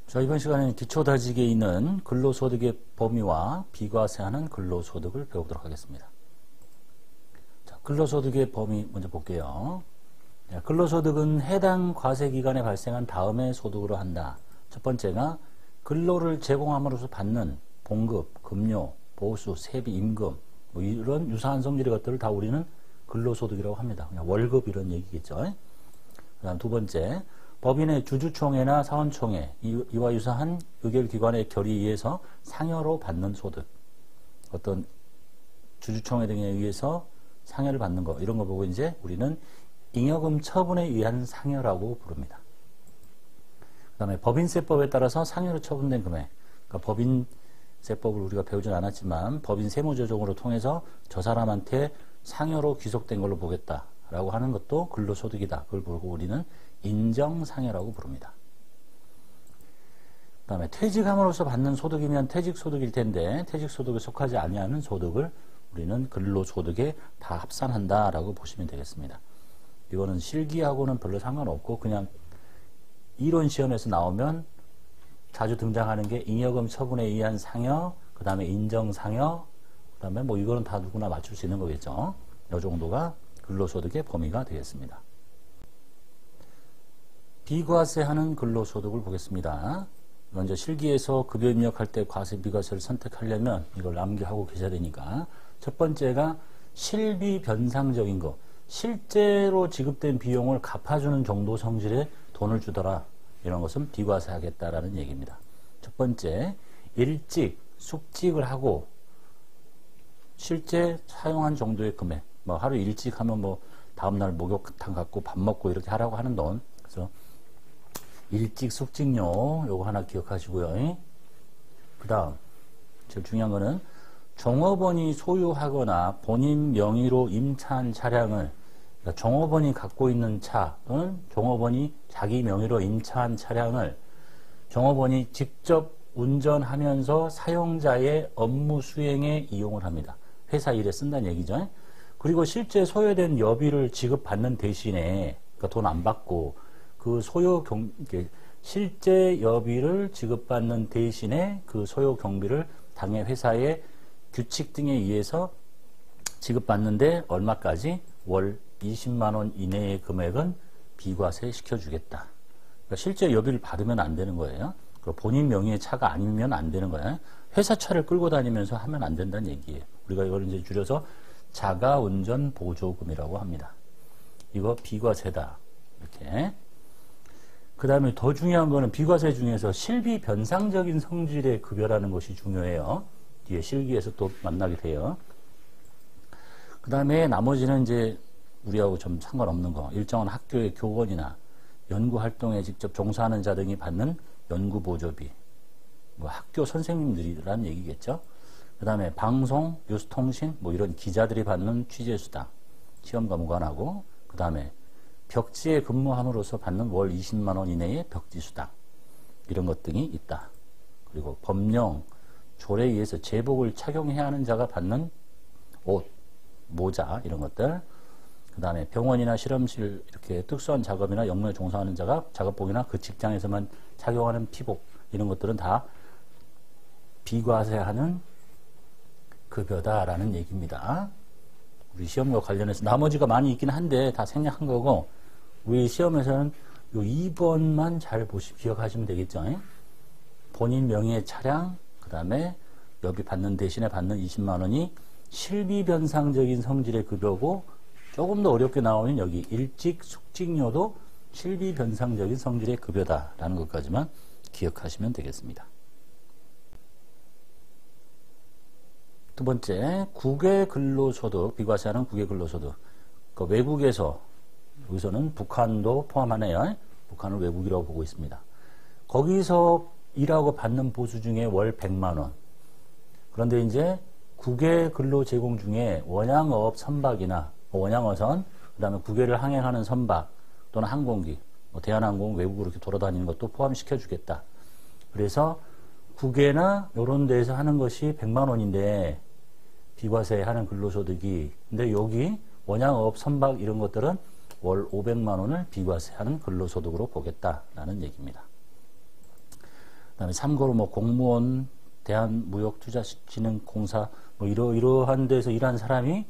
자, 이번 시간에는 기초다지기에 있는 근로소득의 범위와 비과세하는 근로소득을 배우도록 하겠습니다. 자, 근로소득의 범위 먼저 볼게요. 근로소득은 해당 과세기간에 발생한 다음에 소득으로 한다. 첫 번째가 근로를 제공함으로써 받는 봉급, 급료, 보수, 세비, 임금 뭐 이런 유사한 성질의 것들을 다 우리는 근로소득이라고 합니다. 그냥 월급 이런 얘기겠죠. 그 다음 두 번째, 법인의 주주총회나 사원총회, 이와 유사한 의결기관의 결의에 의해서 상여로 받는 소득. 어떤 주주총회 등에 의해서 상여를 받는 거, 이런 거 보고 이제 우리는 잉여금 처분에 의한 상여라고 부릅니다. 그 다음에 법인세법에 따라서 상여로 처분된 금액. 그러니까 법인세법을 우리가 배우진 않았지만 법인 세무조정으로 통해서 저 사람한테 상여로 귀속된 걸로 보겠다라고 하는 것도 근로소득이다. 그걸 보고 우리는 인정상여라고 부릅니다. 그 다음에 퇴직함으로써 받는 소득이면 퇴직소득일 텐데 퇴직소득에 속하지 아니하는 소득을 우리는 근로소득에 다 합산한다라고 보시면 되겠습니다. 이거는 실기하고는 별로 상관없고 그냥 이론 시험에서 나오면 자주 등장하는 게 잉여금 처분에 의한 상여, 그 다음에 인정상여, 그 다음에 뭐 이거는 다 누구나 맞출 수 있는 거겠죠. 이 정도가 근로소득의 범위가 되겠습니다. 비과세하는 근로소득을 보겠습니다. 먼저 실기에서 급여 입력할 때 과세 비과세를 선택하려면 이걸 암기하고 계셔야 되니까 첫 번째가 실비 변상적인 거, 실제로 지급된 비용을 갚아주는 정도 성질의 돈을 주더라, 이런 것은 비과세하겠다라는 얘기입니다. 첫 번째, 일직, 숙직을 하고 실제 사용한 정도의 금액, 뭐 하루 일찍 하면 뭐 다음날 목욕탕 갖고 밥 먹고 이렇게 하라고 하는 돈. 그래서 일직 숙직료 요거 하나 기억하시고요. 그 다음 제일 중요한 거는 종업원이 소유하거나 본인 명의로 임차한 차량을, 그러니까 종업원이 갖고 있는 차 또는 종업원이 자기 명의로 임차한 차량을 종업원이 직접 운전하면서 사용자의 업무 수행에 이용을 합니다. 회사 일에 쓴다는 얘기죠. 그리고 실제 소요된 여비를 지급받는 대신에, 그러니까 돈 안 받고 그 실제 여비를 지급받는 대신에 그 소요 경비를 당해 회사의 규칙 등에 의해서 지급받는데 얼마까지? 월 20만 원 이내의 금액은 비과세 시켜주겠다. 그러니까 실제 여비를 받으면 안 되는 거예요. 본인 명의의 차가 아니면 안 되는 거예요. 회사 차를 끌고 다니면서 하면 안 된다는 얘기예요. 우리가 이걸 이제 줄여서 자가운전 보조금이라고 합니다. 이거 비과세다. 이렇게. 그 다음에 더 중요한 거는 비과세 중에서 실비 변상적인 성질의 급여라는 것이 중요해요. 뒤에 실기에서 또 만나게 돼요. 그 다음에 나머지는 이제 우리하고 좀 상관없는 거. 일정한 학교의 교원이나 연구활동에 직접 종사하는 자 등이 받는 연구보조비. 뭐 학교 선생님들이라는 얘기겠죠. 그 다음에 방송, 뉴스통신, 뭐 이런 기자들이 받는 취재수당, 시험과 무관하고, 그 다음에 벽지에 근무함으로써 받는 월 20만 원 이내의 벽지수당, 이런 것 등이 있다. 그리고 법령, 조례에 의해서 제복을 착용해야 하는 자가 받는 옷, 모자, 이런 것들. 그 다음에 병원이나 실험실 이렇게 특수한 작업이나 영문에 종사하는 자가 작업복이나 그 직장에서만 착용하는 피복, 이런 것들은 다 비과세하는 급여다라는 얘기입니다. 우리 시험과 관련해서 나머지가 많이 있긴 한데 다 생략한 거고, 우리 시험에서는 요 2번만 잘 기억하시면 되겠죠. 본인 명의의 차량, 그 다음에 여비 받는 대신에 받는 20만 원이 실비변상적인 성질의 급여고, 조금 더 어렵게 나오는 여기 일직 숙직료도 실비변상적인 성질의 급여다라는 것까지만 기억하시면 되겠습니다. 두 번째, 국외근로소득, 비과세하는 국외근로소득. 그 외국에서, 여기서는 북한도 포함하네요. 북한을 외국이라고 보고 있습니다. 거기서 일하고 받는 보수 중에 월 100만 원. 그런데 이제 국외근로 제공 중에 원양어업 선박이나 원양어선, 그 다음에 국외를 항행하는 선박 또는 항공기, 뭐 대한항공 외국으로 이렇게 돌아다니는 것도 포함시켜 주겠다. 그래서 국외나 이런 데서 하는 것이 100만 원인데 비과세하는 근로소득이, 근데 여기 원양어업 선박 이런 것들은 월 500만 원을 비과세하는 근로소득으로 보겠다라는 얘기입니다. 그다음에 참고로 뭐 공무원, 대한무역투자진흥공사 뭐 이러한 데서 일하는 사람이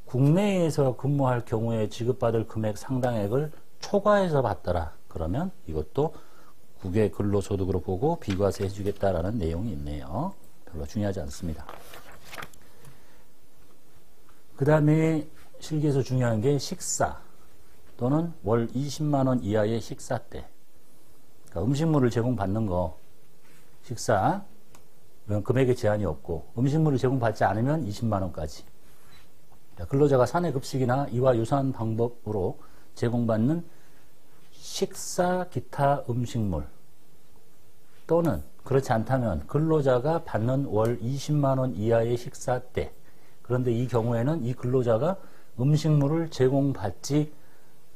국내에서 근무할 경우에 지급받을 금액 상당액을 초과해서 받더라. 그러면 이것도 국외 근로소득으로 보고 비과세 해주겠다라는 내용이 있네요. 별로 중요하지 않습니다. 그 다음에 실기에서 중요한 게 식사 또는 월 20만 원 이하의 식사 때, 그러니까 음식물을 제공받는 거, 식사, 이건 금액에 제한이 없고 음식물을 제공받지 않으면 20만 원까지. 근로자가 사내 급식이나 이와 유사한 방법으로 제공받는 식사 기타 음식물 또는 그렇지 않다면 근로자가 받는 월 20만 원 이하의 식사 때, 그런데 이 경우에는 이 근로자가 음식물을 제공받지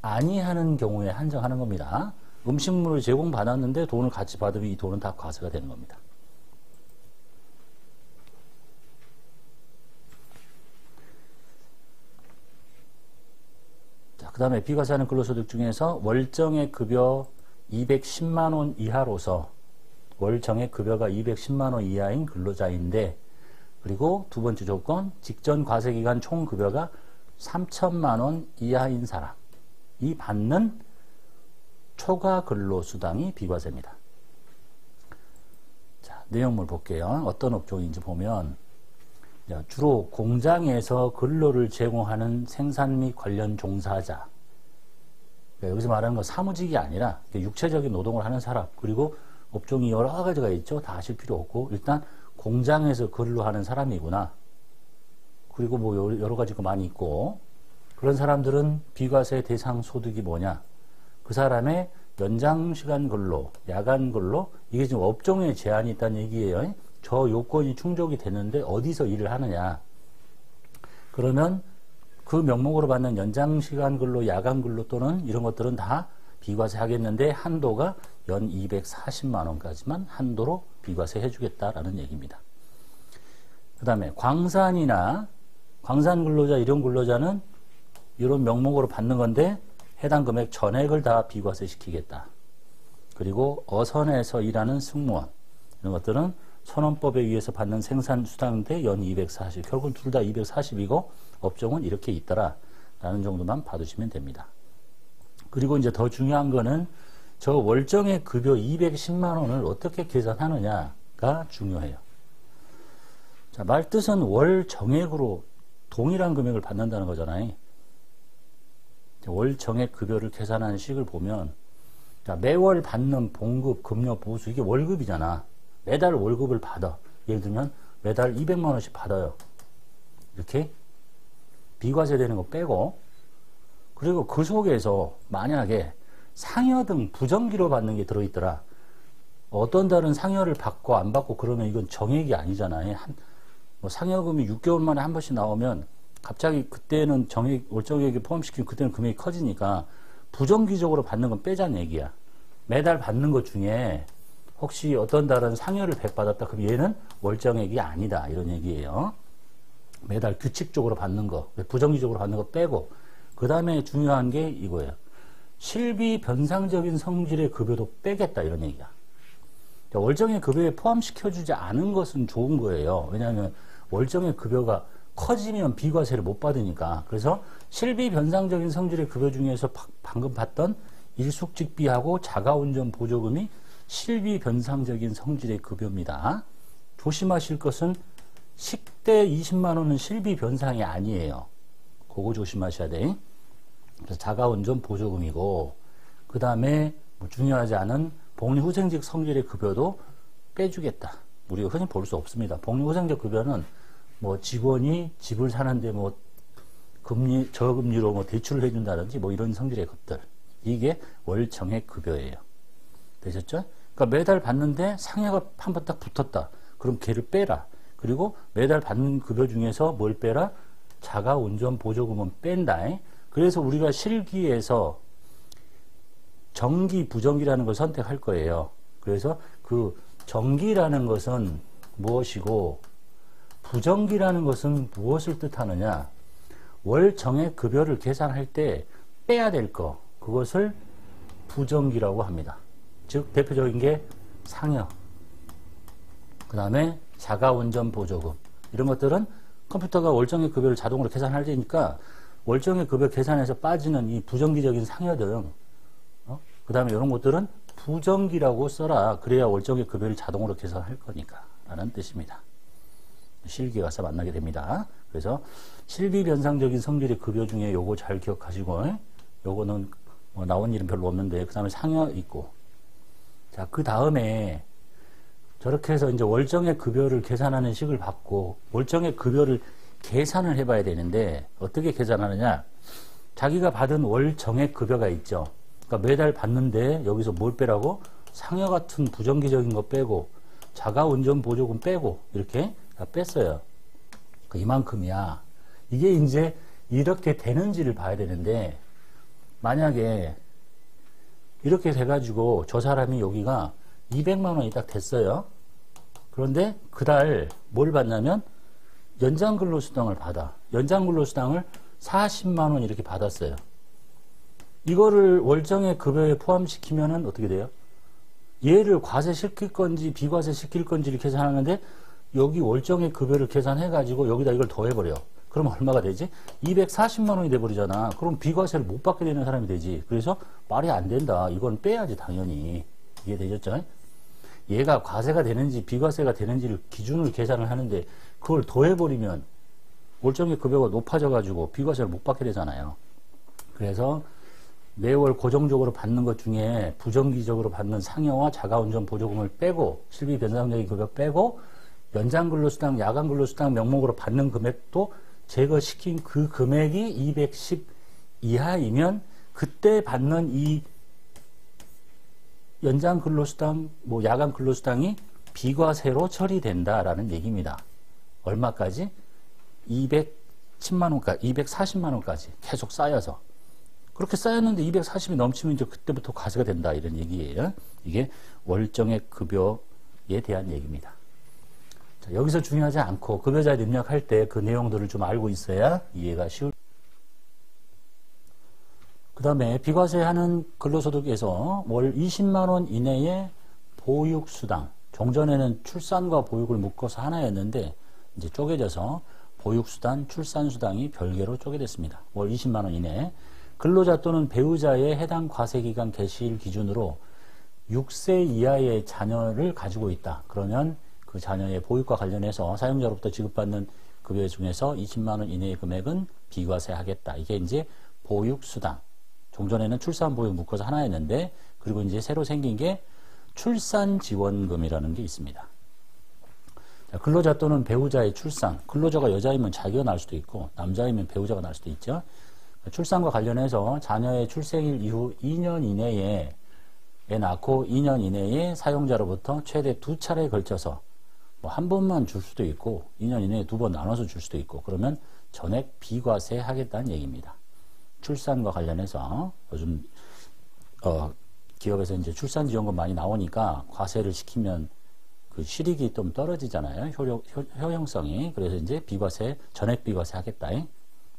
아니하는 경우에 한정하는 겁니다. 음식물을 제공받았는데 돈을 같이 받으면 이 돈은 다 과세가 되는 겁니다. 그 다음에 비과세하는 근로소득 중에서 월정액 급여 210만 원 이하로서 월정액 급여가 210만 원 이하인 근로자인데, 그리고 두 번째 조건, 직전 과세기간 총 급여가 3천만 원 이하인 사람이 받는 초과 근로수당이 비과세입니다. 자, 내용물 볼게요. 어떤 업종인지 보면 주로 공장에서 근로를 제공하는 생산 및 관련 종사자, 여기서 말하는 건 사무직이 아니라 육체적인 노동을 하는 사람, 그리고 업종이 여러 가지가 있죠. 다 아실 필요 없고 일단 공장에서 근로하는 사람이구나. 그리고 뭐 여러 가지가 많이 있고, 그런 사람들은 비과세 대상 소득이 뭐냐, 그 사람의 연장시간 근로, 야간 근로, 이게 지금 업종에 제한이 있다는 얘기예요. 저 요건이 충족이 되는데 어디서 일을 하느냐, 그러면 그 명목으로 받는 연장시간 근로, 야간 근로 또는 이런 것들은 다 비과세 하겠는데 한도가 연 240만 원까지만 한도로 비과세 해주겠다라는 얘기입니다. 그 다음에 광산이나 광산 근로자, 이런 근로자는 이런 명목으로 받는 건데 해당 금액 전액을 다 비과세 시키겠다. 그리고 어선에서 일하는 승무원, 이런 것들은 선원법에 의해서 받는 생산수당인데 연 240, 결국은 둘 다 240이고 업종은 이렇게 있더라 라는 정도만 봐두시면 됩니다. 그리고 이제 더 중요한 거는 저 월정액 급여 210만 원을 어떻게 계산하느냐가 중요해요. 자, 말뜻은 월 정액으로 동일한 금액을 받는다는 거잖아요. 월 정액 급여를 계산하는 식을 보면, 자, 매월 받는 봉급, 급여, 보수, 이게 월급이잖아. 매달 월급을 받아. 예를 들면 매달 200만 원씩 받아요. 이렇게 비과세 되는 거 빼고, 그리고 그 속에서 만약에 상여 등 부정기로 받는 게 들어있더라. 어떤 달은 상여를 받고 안 받고 그러면 이건 정액이 아니잖아요. 뭐 상여금이 6개월 만에 한 번씩 나오면 갑자기 그때는 월정액에 포함시키면 그때는 금액이 커지니까 부정기적으로 받는 건 빼자는 얘기야. 매달 받는 것 중에 혹시 어떤 달은 상여를 100 받았다. 그럼 얘는 월정액이 아니다. 이런 얘기예요. 매달 규칙적으로 받는 거, 부정기적으로 받는 거 빼고, 그 다음에 중요한 게 이거예요. 실비 변상적인 성질의 급여도 빼겠다. 이런 얘기야. 월정액 급여에 포함시켜주지 않은 것은 좋은 거예요. 왜냐하면 월정액 급여가 커지면 비과세를 못 받으니까. 그래서 실비 변상적인 성질의 급여 중에서 방금 봤던 일숙직비하고 자가운전 보조금이 실비 변상적인 성질의 급여입니다. 조심하실 것은 식대 20만 원은 실비 변상이 아니에요. 그거 조심하셔야 돼. 그래서 자가운전 보조금이고, 그 다음에 뭐 중요하지 않은 복리후생직 성질의 급여도 빼주겠다. 우리가 흔히 볼 수 없습니다. 복리후생직 급여는 뭐 직원이 집을 사는데 뭐 저금리로 뭐 대출을 해준다든지 뭐 이런 성질의 것들, 이게 월정액 급여예요. 되셨죠? 그러니까 매달 받는데 상여가 한 번 딱 붙었다. 그럼 걔를 빼라. 그리고 매달 받는 급여 중에서 뭘 빼라? 자가운전 보조금은 뺀다. 그래서 우리가 실기에서 정기, 부정기라는 걸 선택할 거예요. 그래서 그 정기라는 것은 무엇이고 부정기라는 것은 무엇을 뜻하느냐? 월 정액 급여를 계산할 때 빼야 될 거, 그것을 부정기라고 합니다. 즉 대표적인 게 상여, 그 다음에 자가운전보조금, 이런 것들은 컴퓨터가 월정액 급여를 자동으로 계산할 테니까 월정액 급여 계산에서 빠지는 이 부정기적인 상여들, 그 다음에 이런 것들은 부정기라고 써라. 그래야 월정액 급여를 자동으로 계산할 거니까 라는 뜻입니다. 실기 가서 만나게 됩니다. 그래서 실비변상적인 성질의 급여 중에 요거 잘 기억하시고, 요거는 뭐 나온 일은 별로 없는데, 그 다음에 상여 있고, 자, 그 다음에 저렇게 해서 이제 월정액 급여를 계산하는 식을 받고, 월정액 급여를 계산을 해봐야 되는데, 어떻게 계산하느냐? 자기가 받은 월정액 급여가 있죠. 그러니까 매달 받는데, 여기서 뭘 빼라고? 상여 같은 부정기적인 거 빼고, 자가운전보조금 빼고, 이렇게 다 뺐어요. 이만큼이야. 이게 이제 이렇게 되는지를 봐야 되는데, 만약에 이렇게 돼가지고 저 사람이 여기가 200만 원이 딱 됐어요. 그런데 그달 뭘 받냐면 연장근로수당을 받아. 연장근로수당을 40만 원 이렇게 받았어요. 이거를 월정액 급여에 포함시키면은 어떻게 돼요? 얘를 과세시킬 건지 비과세시킬 건지를 계산하는데 여기 월정액 급여를 계산해가지고 여기다 이걸 더해버려. 그럼 얼마가 되지? 240만 원이 돼버리잖아. 그럼 비과세를 못 받게 되는 사람이 되지. 그래서 말이 안 된다. 이건 빼야지 당연히. 이해되셨죠? 얘가 과세가 되는지 비과세가 되는지를 기준으로 계산을 하는데 그걸 더해버리면 월정액 급여가 높아져가지고 비과세를 못 받게 되잖아요. 그래서 매월 고정적으로 받는 것 중에 부정기적으로 받는 상여와 자가운전 보조금을 빼고 실비변상적인 급여 빼고 연장근로수당, 야간근로수당 명목으로 받는 금액도 제거시킨 그 금액이 210 이하이면 그때 받는 이 연장근로수당, 뭐 야간근로수당이 비과세로 처리된다라는 얘기입니다. 얼마까지? 210만 원까지, 240만 원까지 계속 쌓여서. 그렇게 쌓였는데 240이 넘치면 이제 그때부터 과세가 된다 이런 얘기예요. 이게 월정액 급여에 대한 얘기입니다. 자, 여기서 중요하지 않고 급여자 입력할 때 그 내용들을 좀 알고 있어야 이해가 쉬울. 그 다음에 비과세하는 근로소득에서 월 20만 원 이내의 보육수당, 종전에는 출산과 보육을 묶어서 하나였는데 이제 쪼개져서 보육수당, 출산수당이 별개로 쪼개됐습니다. 월 20만 원 이내. 근로자 또는 배우자의 해당 과세기간 개시일 기준으로 6세 이하의 자녀를 가지고 있다. 그러면 그 자녀의 보육과 관련해서 사용자로부터 지급받는 급여 중에서 20만 원 이내의 금액은 비과세하겠다. 이게 이제 보육수당. 종전에는 출산보육 묶어서 하나였는데, 그리고 이제 새로 생긴 게 출산지원금이라는 게 있습니다. 자, 근로자 또는 배우자의 출산. 근로자가 여자이면 자기가 낳을 수도 있고, 남자이면 배우자가 낳을 수도 있죠. 출산과 관련해서 자녀의 출생일 이후 2년 이내에 낳고 2년 이내에 사용자로부터 최대 2차례에 걸쳐서 뭐 한 번만 줄 수도 있고 2년 이내에 2번 나눠서 줄 수도 있고 그러면 전액 비과세 하겠다는 얘기입니다. 출산과 관련해서 요즘 기업에서 이제 출산지원금 많이 나오니까 과세를 시키면 그 실익이 좀 떨어지잖아요. 효용성이. 그래서 이제 비과세, 전액 비과세 하겠다.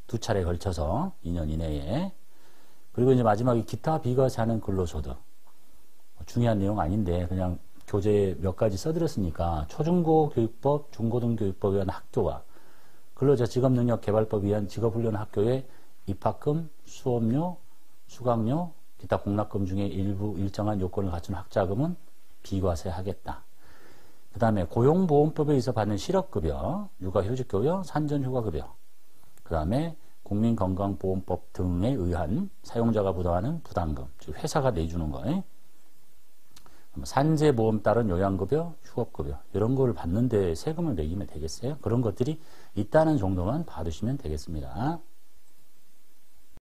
2차례에 걸쳐서 2년 이내에. 그리고 이제 마지막에 기타 비과세하는 근로소득. 중요한 내용 아닌데 그냥 교재에 몇 가지 써드렸으니까 초중고 교육법, 중고등교육법에 의한 학교와 근로자 직업능력 개발법에 의한 직업훈련 학교의 입학금, 수업료, 수강료, 기타 공납금 중에 일부 일정한 요건을 갖춘 학자금은 비과세하겠다. 그 다음에 고용보험법에 의해서 받는 실업급여, 육아휴직급여, 산전휴가급여, 그 다음에 국민건강보험법 등에 의한 사용자가 부담하는 부담금, 즉 회사가 내주는 거에 산재보험 따른 요양급여, 휴업급여 이런 거를 받는데 세금을 매기면 되겠어요? 그런 것들이 있다는 정도만 봐두시면 되겠습니다.